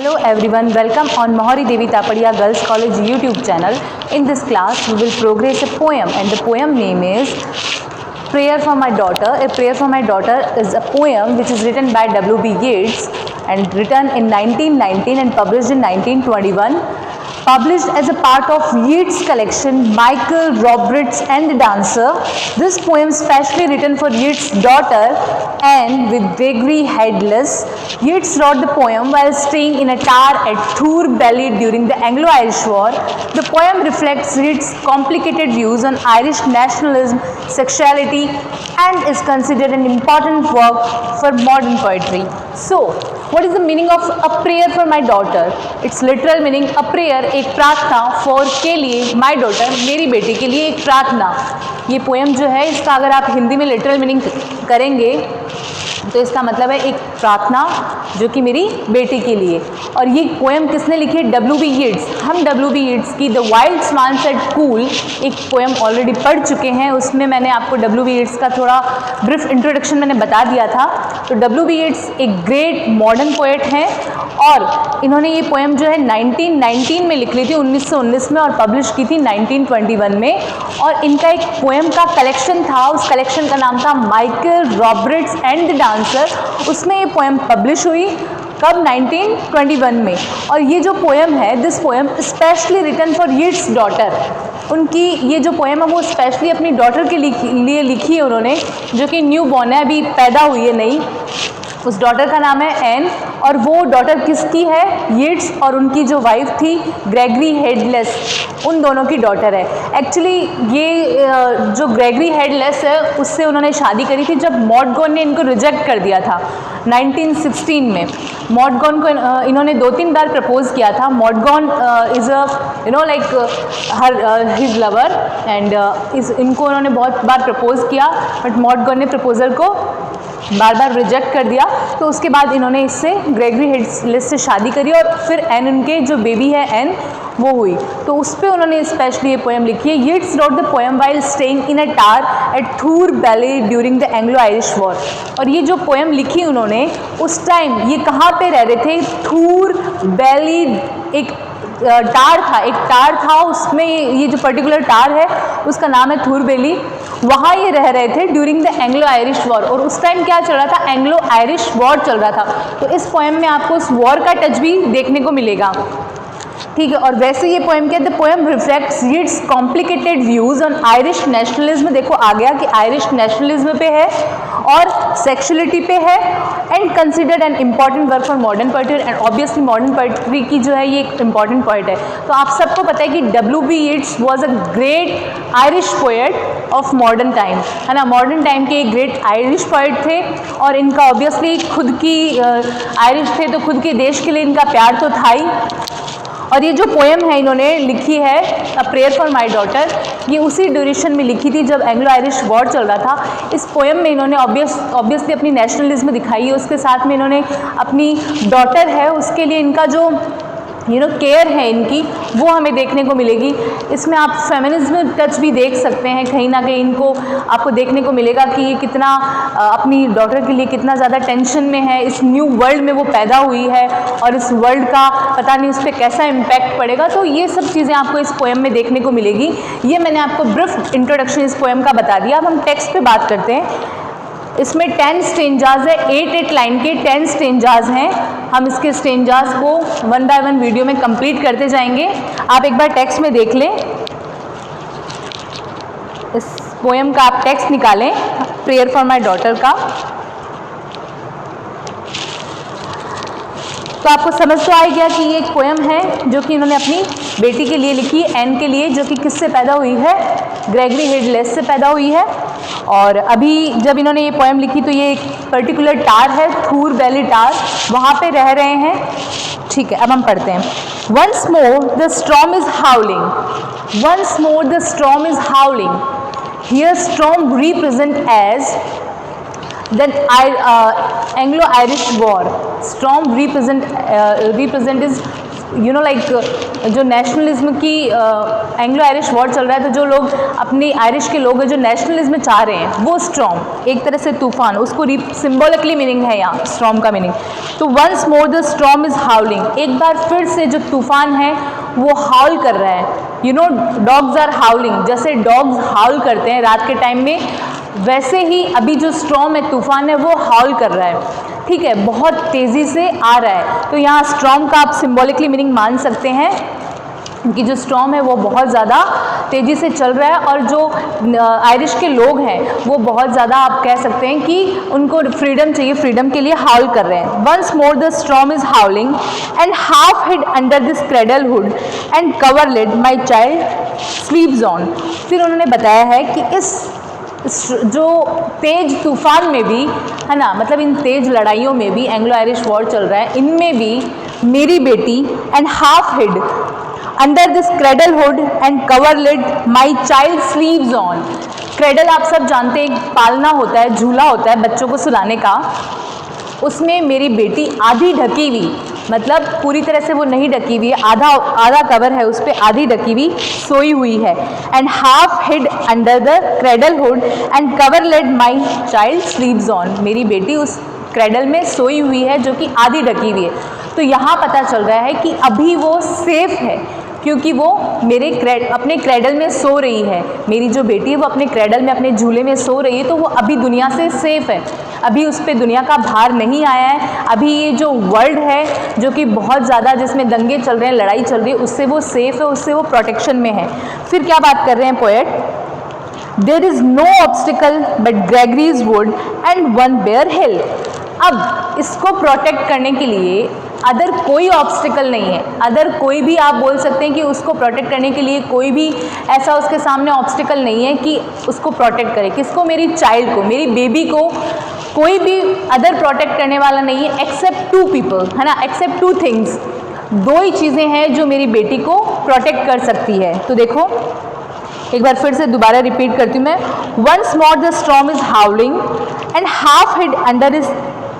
Hello everyone, welcome on Mohari Devi Tapadia Girls College YouTube channel. In this class, we will progress a poem and the poem name is Prayer for My Daughter. A Prayer for My Daughter is a poem which is written by W.B. Yeats and written in 1919 and published in 1921. Published as a part of Yeats' collection Michael, Roberts and the Dancer. This poem specially written for Yeats' daughter Anne with Gregory Headless. Yeats wrote the poem while staying in a tower at Thur Valley during the Anglo-Irish War. The poem reflects Yeats' complicated views on Irish nationalism, sexuality and is considered an important work for modern poetry. So, what is the meaning of a prayer for my daughter? Its literal meaning a prayer, एक प्रार्थना for के लिए, my daughter मेरी बेटी के लिए एक प्रार्थना. ये पोएम जो है इसका अगर आप हिंदी में लिटरल मीनिंग करेंगे तो इसका मतलब है एक प्रार्थना जो कि मेरी बेटी के लिए. और ये पोएम किसने लिखी है? W.B. Yeats. हम W.B. Yeats की the wild swans at Coole एक पोएम ऑलरेडी पढ़ चुके हैं. उसमें मैंने आपको W.B. Yeats का थोड़ा ब्रीफ इंट्रोडक्शन मैंने बता दिया था. तो W.B. Yeats एक ग्रेट मॉडर्न पोएट हैं और इन्होंने ये पोएम जो है 1919 में लिख ली थी, 1919 में, और पब्लिश की थी 1921 में. और इनका एक पोएम का कलेक्शन था, उस कलेक्शन का नाम था Michael, Roberts and the dancer. उसमें ये पोएम पब्लिश हुई कब? 1921 में. और ये जो पोएम है, this poem specially written for Yeats daughter. उनकी ये जो पोएम है वो स्पेशली अपनी डॉटर के लिए लिखी है उन्होंने, जो कि न्यू बॉर्न है, अभी पैदा हुई है नई. उस डॉटर का नाम है एन और वो डॉटर किसकी है? यीट्स और उनकी जो वाइफ थी ग्रेगरी हेडलेस, उन दोनों की डॉटर है. एक्चुअली ये जो ग्रेगरी हेडलेस है उससे उन्होंने शादी करी थी जब मॉडगॉन ने इनको रिजेक्ट कर दिया था 1916 में. मॉडगॉन को इन्होंने 2-3 बार प्रपोज किया था. Maud Gonne is a her his lover and इनको उन्होंने बहुत बार प्रपोज किया बट मॉडगॉन ने प्रपोजल को बार बार रिजेक्ट कर दिया. तो उसके बाद इन्होंने इससे ग्रेगरी हेडलेस से शादी करी और फिर एन, उनके जो बेबी है एन, वो हुई. तो उस पर उन्होंने स्पेशली ये पोएम लिखी है. Yeats wrote the poem while staying in a tower at Thoor valley during the Anglo Irish war. और ये जो पोएम लिखी उन्होंने उस टाइम ये कहाँ पे रह रहे थे? थूर वैली एक टार था, एक टार था, उसमें ये जो पर्टिकुलर टार है उसका नाम है थूर वैली. वहाँ ये रह रहे थे during the Anglo Irish war. और उस टाइम क्या चल रहा था? एंग्लो आयरिश वॉर चल रहा था. तो इस पोएम में आपको उस वॉर का टच भी देखने को मिलेगा. ठीक है. और वैसे ये पोएम क्या है? The poem reflects Yeats complicated views on Irish nationalism. देखो आ गया कि आयरिश नेशनलिज्म पे है और सेक्सुअलिटी पे है and considered an important work for modern poetry. And obviously modern poetry की जो है ये एक इम्पॉर्टेंट पोएट है. तो आप सबको पता है कि W.B. Yeats was a great Irish poet of modern time, है ना. मॉडर्न टाइम के एक ग्रेट आयरिश पोएट थे और इनका ऑब्वियसली खुद की आयरिश थे तो खुद के देश के लिए इनका प्यार तो था ही. और ये जो पोएम है इन्होंने लिखी है a prayer for my daughter, ये उसी ड्यूरेशन में लिखी थी जब एंग्लो आयरिश वॉर चल रहा था. इस पोएम में इन्होंने ऑब्वियसली अपनी नेशनलिज्म दिखाई है, उसके साथ में इन्होंने अपनी डॉटर है उसके लिए इनका जो केयर है इनकी वो हमें देखने को मिलेगी. इसमें आप फेमिनिज्म टच भी देख सकते हैं कहीं ना कहीं. इनको आपको देखने को मिलेगा कि ये कितना अपनी डॉटर के लिए कितना ज़्यादा टेंशन में है. इस न्यू वर्ल्ड में वो पैदा हुई है और इस वर्ल्ड का पता नहीं उस पर कैसा इम्पैक्ट पड़ेगा. तो ये सब चीज़ें आपको इस पोएम में देखने को मिलेगी. ये मैंने आपको ब्रीफ इंट्रोडक्शन इस पोएम का बता दिया. अब हम टेक्स्ट पे बात करते हैं. इसमें 10 स्टेंजाज है, 8 लाइन के 10 स्टेंजाज हैं. हम इसके स्टेंजाज को 1 बाय 1 वीडियो में कंप्लीट करते जाएंगे. आप एक बार टेक्स्ट में देख लें. इस पोएम का आप टेक्स्ट निकालें प्रेयर फॉर माय डॉटर का, तो आपको समझ तो आ गया कि ये एक पोएम है जो कि इन्होंने अपनी बेटी के लिए लिखी, एन के लिए, जो कि किससे पैदा हुई है? ग्रेगरी हेडलेस से पैदा हुई है. और अभी जब इन्होंने ये पोएम लिखी तो ये एक पर्टिकुलर टार है, थूर वैली टार, वहाँ पे रह रहे हैं. ठीक है, अब हम पढ़ते हैं. Once more the storm is howling, once more the storm is howling, here storm represent as that Anglo-Irish war. Storm represent is जो नेशनलिज्म की एंग्लो आयरिश वॉर चल रहा है, तो जो लोग अपनी आयरिश के लोग हैं जो नेशनलिज्म चाह रहे हैं, वो स्टॉर्म एक तरह से तूफान, उसको सिंबॉलिकली मीनिंग है यहाँ स्टॉर्म का मीनिंग। तो once more the storm is howling, एक बार फिर से जो तूफान है वो हाउल कर रहा है। डॉग्स आर हाउलिंग, जैसे डॉग्स हाउल करते हैं रात के टाइम में, वैसे ही अभी जो स्टॉर्म है, तूफान है, वो हाउल कर रहा है। ठीक है, बहुत तेज़ी से आ रहा है। तो यहाँ स्टॉर्म का आप सिंबॉलिकली मीनिंग मान सकते हैं कि जो स्टॉर्म है वो बहुत ज़्यादा तेज़ी से चल रहा है, और जो आयरिश के लोग हैं वो बहुत ज़्यादा आप कह सकते हैं कि उनको फ्रीडम चाहिए, फ्रीडम के लिए हाउल कर रहे हैं। Once more the storm is howling and half hid under this cradle hood and coverlid my child sleeps on. फिर उन्होंने बताया है कि इस जो तेज तूफान में भी, है ना, मतलब इन तेज लड़ाइयों में भी, एंग्लो आयरिश वॉर चल रहा है, इनमें भी मेरी बेटी and half hid under this cradle hood and coverlid my child sleeves on. Cradle आप सब जानते हैं, एक पालना होता है, झूला होता है बच्चों को सुलाने का, उसमें मेरी बेटी आधी ढकी हुई, मतलब पूरी तरह से वो नहीं ढकी हुई है, आधा कवर है उस पर, आधी ढकी हुई सोई हुई है। And half hid under the cradle hood and coverlid my child sleeves on, मेरी बेटी उस क्रेडल में सोई हुई है जो कि आधी ढकी हुई है। तो यहाँ पता चल रहा है कि अभी वो सेफ है, क्योंकि वो अपने क्रेडल में सो रही है। मेरी जो बेटी है वो अपने क्रेडल में, अपने झूले में सो रही है, तो वो अभी दुनिया से सेफ है, अभी उस पर दुनिया का भार नहीं आया है। अभी ये जो वर्ल्ड है जो कि बहुत ज़्यादा, जिसमें दंगे चल रहे हैं, लड़ाई चल रही है, उससे वो सेफ है, उससे वो प्रोटेक्शन में है। फिर क्या बात कर रहे हैं poet, there is no obstacle but Gregory's wood and one bare hill. अब इसको प्रोटेक्ट करने के लिए अदर कोई ऑब्स्टिकल नहीं है, अदर कोई भी आप बोल सकते हैं कि उसको प्रोटेक्ट करने के लिए कोई भी ऐसा उसके सामने ऑब्स्टिकल नहीं है कि उसको प्रोटेक्ट करे। किसको? मेरी चाइल्ड को, मेरी बेबी को कोई भी अदर प्रोटेक्ट करने वाला नहीं है, एक्सेप्ट टू पीपल, है ना, एक्सेप्ट टू थिंग्स। दो ही चीज़ें हैं जो मेरी बेटी को प्रोटेक्ट कर सकती है। तो देखो एक बार फिर से दोबारा रिपीट करती हूँ मैं, once more the storm is howling and half hid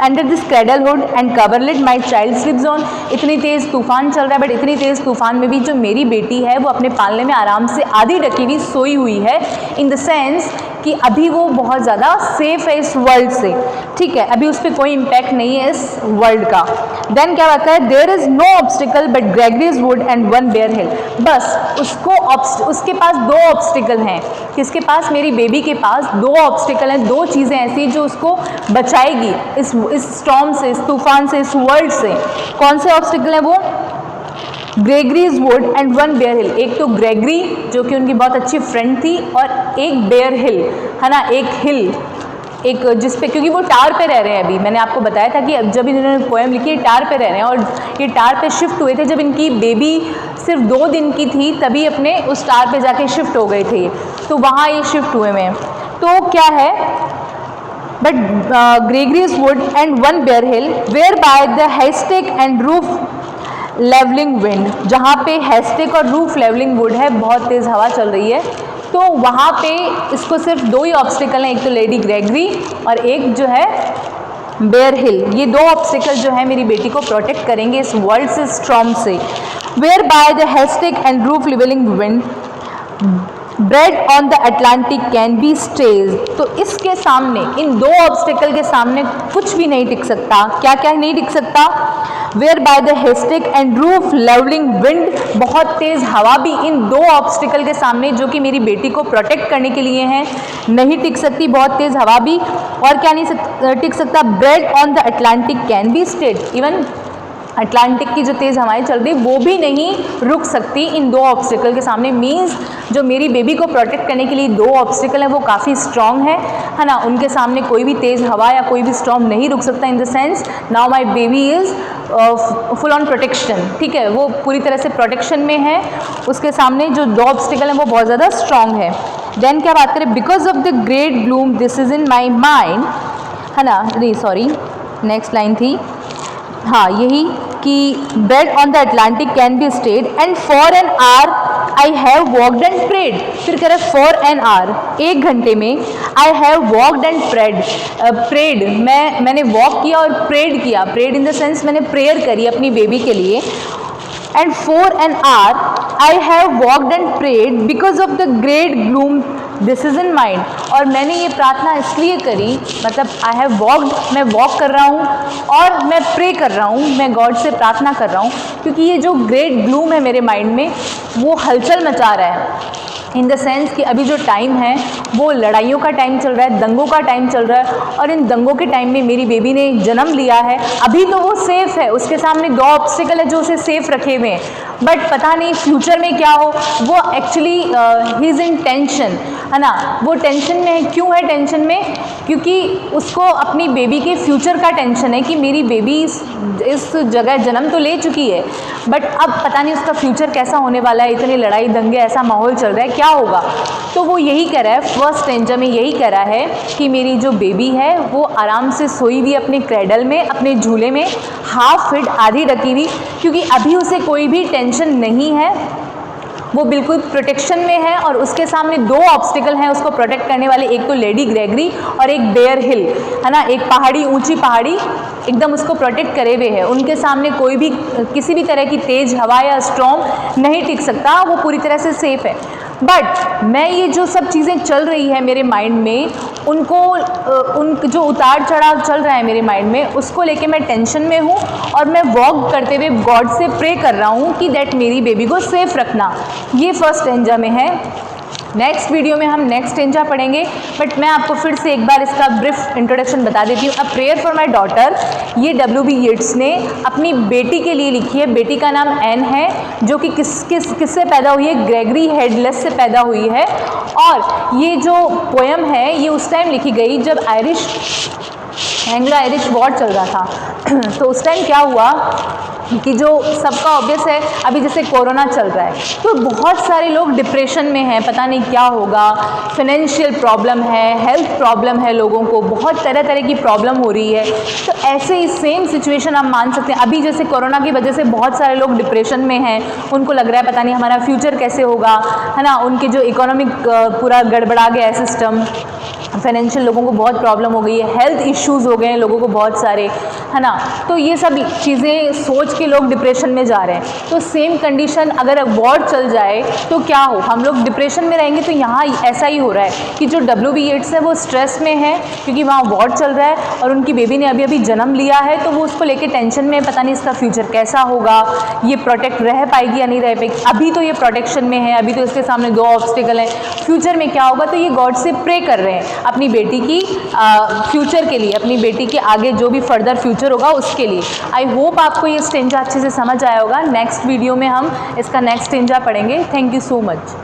under this cradle hood and coverlid my child sleeps on. इतनी तेज़ तूफान चल रहा है, बट इतनी तेज़ तूफान में भी जो मेरी बेटी है वो अपने पालने में आराम से आधी ढकी हुई सोई हुई है, इन द सेंस कि अभी वो बहुत ज़्यादा सेफ है इस वर्ल्ड से। ठीक है, अभी उस पर कोई इम्पैक्ट नहीं है इस वर्ल्ड का। देन क्या बात है, there is no obstacle but Gregory's wood and one bare hill. बस उसके पास दो ऑब्स्टिकल हैं। किसके पास? मेरी बेबी के पास दो ऑब्स्टिकल हैं, दो चीज़ें ऐसी जो उसको बचाएगी इस स्टॉर्म से, इस तूफान से, इस वर्ल्ड से। कौन से ऑब्स्टिकल हैं वो? Gregory's wood and one bare हिल। एक तो ग्रेगरी जो कि उनकी बहुत अच्छी फ्रेंड थी, और एक बेयर हिल, है ना, एक हिल, एक जिस पे, क्योंकि वो टावर पे रह रहे हैं। अभी मैंने आपको बताया था कि अब जब इन्होंने पोएम लिखी टावर पे रह रहे हैं, और ये टावर पे शिफ्ट हुए थे जब इनकी बेबी सिर्फ 2 दिन की थी, तभी अपने उस टावर पे जाके शिफ्ट हो गए थे। तो वहाँ ये शिफ्ट हुए में तो क्या है, but Gregory's wood and one bare hill where by the haystack and roof levelling wind. जहाँ पे हैस्टेक और रूफ लेवलिंग वुड है, बहुत तेज़ हवा चल रही है, तो वहाँ पे इसको सिर्फ 2 ही ऑब्स्टिकल हैं, एक तो लेडी ग्रेगरी और एक जो है बेयर हिल। ये 2 ऑब्स्टिकल जो है मेरी बेटी को प्रोटेक्ट करेंगे इस वर्ल्ड से, स्टॉर्म से। Where by the haystack and roof levelling wind bred on the Atlantic can be stayed. तो इसके सामने, इन 2 ऑब्स्टिकल के सामने कुछ भी नहीं टिक सकता। क्या क्या नहीं टिक सकता? Where by the haystack and roof levelling wind, बहुत तेज़ हवा भी इन 2 ऑब्स्टिकल के सामने जो कि मेरी बेटी को प्रोटेक्ट करने के लिए हैं, नहीं टिक सकती, बहुत तेज़ हवा भी। और क्या नहीं टिक सकता? Bred on the Atlantic can be stayed, even Atlantic की जो तेज़ हवाएं चल रही वो भी नहीं रुक सकती इन 2 ऑब्स्टिकल के सामने। मीन्स जो मेरी बेबी को प्रोटेक्ट करने के लिए 2 ऑब्स्टिकल हैं वो काफ़ी स्ट्रॉन्ग है ना, उनके सामने कोई भी तेज़ हवा या कोई भी स्टॉर्म नहीं रुक सकता। इन the sense now my baby is full on protection. ठीक है, वो पूरी तरह से प्रोटेक्शन में है, उसके सामने जो 2 ऑब्स्टिकल हैं वो बहुत ज़्यादा स्ट्रॉन्ग है। देन क्या बात करें, because of the great Bloom this is in my mind, है ना, नहीं सॉरी नेक्स्ट लाइन थी, हाँ यही कि bred on the Atlantic can be stayed and for an hour I have walked and prayed. फिर कह रहे फॉर एन आवर, 1 घंटे में, I have walked and prayed, मैंने वॉक किया और प्रेड किया। प्रेड इन द सेंस मैंने प्रेयर करी अपनी बेबी के लिए। and for an hour I have walked and prayed because of the great gloom this is in mind. और मैंने ये प्रार्थना इसलिए करी, मतलब आई हैव वॉकड, मैं वॉक कर रहा हूँ और मैं प्रे कर रहा हूँ, मैं गॉड से प्रार्थना कर रहा हूँ, क्योंकि ये जो ग्रेट ग्लूम है मेरे माइंड में वो हलचल मचा रहा है। इन द सेंस कि अभी जो टाइम है वो लड़ाइयों का टाइम चल रहा है, दंगों का टाइम चल रहा है, और इन दंगों के टाइम में मेरी बेबी ने जन्म लिया है। अभी तो वो सेफ़ है, उसके सामने 2 ऑब्स्टिकल है जो उसे सेफ़ रखे हुए हैं, बट पता नहीं फ्यूचर में क्या हो। वो actually he is in tension, है ना, वो टेंशन में है। क्यों है टेंशन में? क्योंकि उसको अपनी बेबी के फ्यूचर का टेंशन है कि मेरी बेबी इस जगह जन्म तो ले चुकी है, बट अब पता नहीं उसका फ्यूचर कैसा होने वाला है। इतनी लड़ाई दंगे, ऐसा माहौल चल रहा है, क्या होगा। तो वो यही कह रहा है, फर्स्ट स्टेंजा में यही कह रहा है कि मेरी जो बेबी है वो आराम से सोई हुई अपने क्रेडल में, अपने झूले में, हाफ फिट, आधी ढकी हुई, क्योंकि अभी उसे कोई भी टेंशन नहीं है, वो बिल्कुल प्रोटेक्शन में है। और उसके सामने 2 ऑब्स्टिकल हैं उसको प्रोटेक्ट करने वाले, एक तो लेडी ग्रेगरी और एक बेयर हिल, है ना, एक पहाड़ी, ऊंची पहाड़ी एकदम उसको प्रोटेक्ट करे हुए है। उनके सामने कोई भी किसी भी तरह की तेज़ हवा या स्टॉर्म नहीं टिक सकता, वो पूरी तरह से सेफ़ है। बट मैं ये जो सब चीज़ें चल रही है मेरे माइंड में, उनको उन जो उतार चढ़ाव चल रहा है मेरे माइंड में, उसको लेके मैं टेंशन में हूँ, और मैं वॉक करते हुए गॉड से प्रे कर रहा हूँ कि दैट मेरी बेबी को सेफ़ रखना। ये फर्स्ट स्टेंजा में है। नेक्स्ट वीडियो में हम नेक्स्ट स्टेंजा पढ़ेंगे, बट मैं आपको फिर से एक बार इसका ब्रीफ इंट्रोडक्शन बता देती हूँ। A prayer for my daughter, ये W.B. येट्स ने अपनी बेटी के लिए लिखी है। बेटी का नाम एन है, जो कि किससे पैदा हुई है? ग्रेगरी हेडलेस से पैदा हुई है। और ये जो पोएम है ये उस टाइम लिखी गई जब एंग्लो आयरिश वॉर चल रहा था। तो उस टाइम क्या हुआ कि जो सबका ऑब्वियस है, अभी जैसे कोरोना चल रहा है तो बहुत सारे लोग डिप्रेशन में हैं, पता नहीं क्या होगा, फाइनेंशियल प्रॉब्लम है, हेल्थ प्रॉब्लम है, लोगों को बहुत तरह तरह की प्रॉब्लम हो रही है। तो ऐसे ही सेम सिचुएशन आप मान सकते हैं। अभी जैसे कोरोना की वजह से बहुत सारे लोग डिप्रेशन में हैं, उनको लग रहा है पता नहीं हमारा फ्यूचर कैसे होगा, है ना, उनके जो इकोनॉमिक पूरा गड़बड़ा गया है सिस्टम, फाइनेंशियल लोगों को बहुत प्रॉब्लम हो गई है, हेल्थ इश्यूज़ हो गए हैं लोगों को बहुत सारे, है ना। तो ये सब चीज़ें सोच के लोग डिप्रेशन में जा रहे हैं। तो सेम कंडीशन अगर वॉर चल जाए तो क्या हो, हम लोग डिप्रेशन में रहेंगे। तो यहाँ ऐसा ही हो रहा है कि जो W.B. येट्स है वो स्ट्रेस में है, क्योंकि वहाँ वॉर चल रहा है और उनकी बेबी ने अभी अभी जन्म लिया है, तो वो उसको लेके टेंशन में, पता नहीं इसका फ्यूचर कैसा होगा, ये प्रोटेक्ट रह पाएगी या नहीं रह पाएगी। अभी तो ये प्रोटेक्शन में है, अभी तो इसके सामने 2 ऑब्स्टिकल हैं, फ्यूचर में क्या होगा। तो ये गॉड से प्रे कर रहे हैं अपनी बेटी की फ्यूचर के लिए, अपनी बेटी के आगे जो भी फर्दर फ्यूचर होगा उसके लिए। आई होप आपको ये स्टेंजा अच्छे से समझ आया होगा। नेक्स्ट वीडियो में हम इसका नेक्स्ट स्टेंजा पढ़ेंगे। Thank you so much.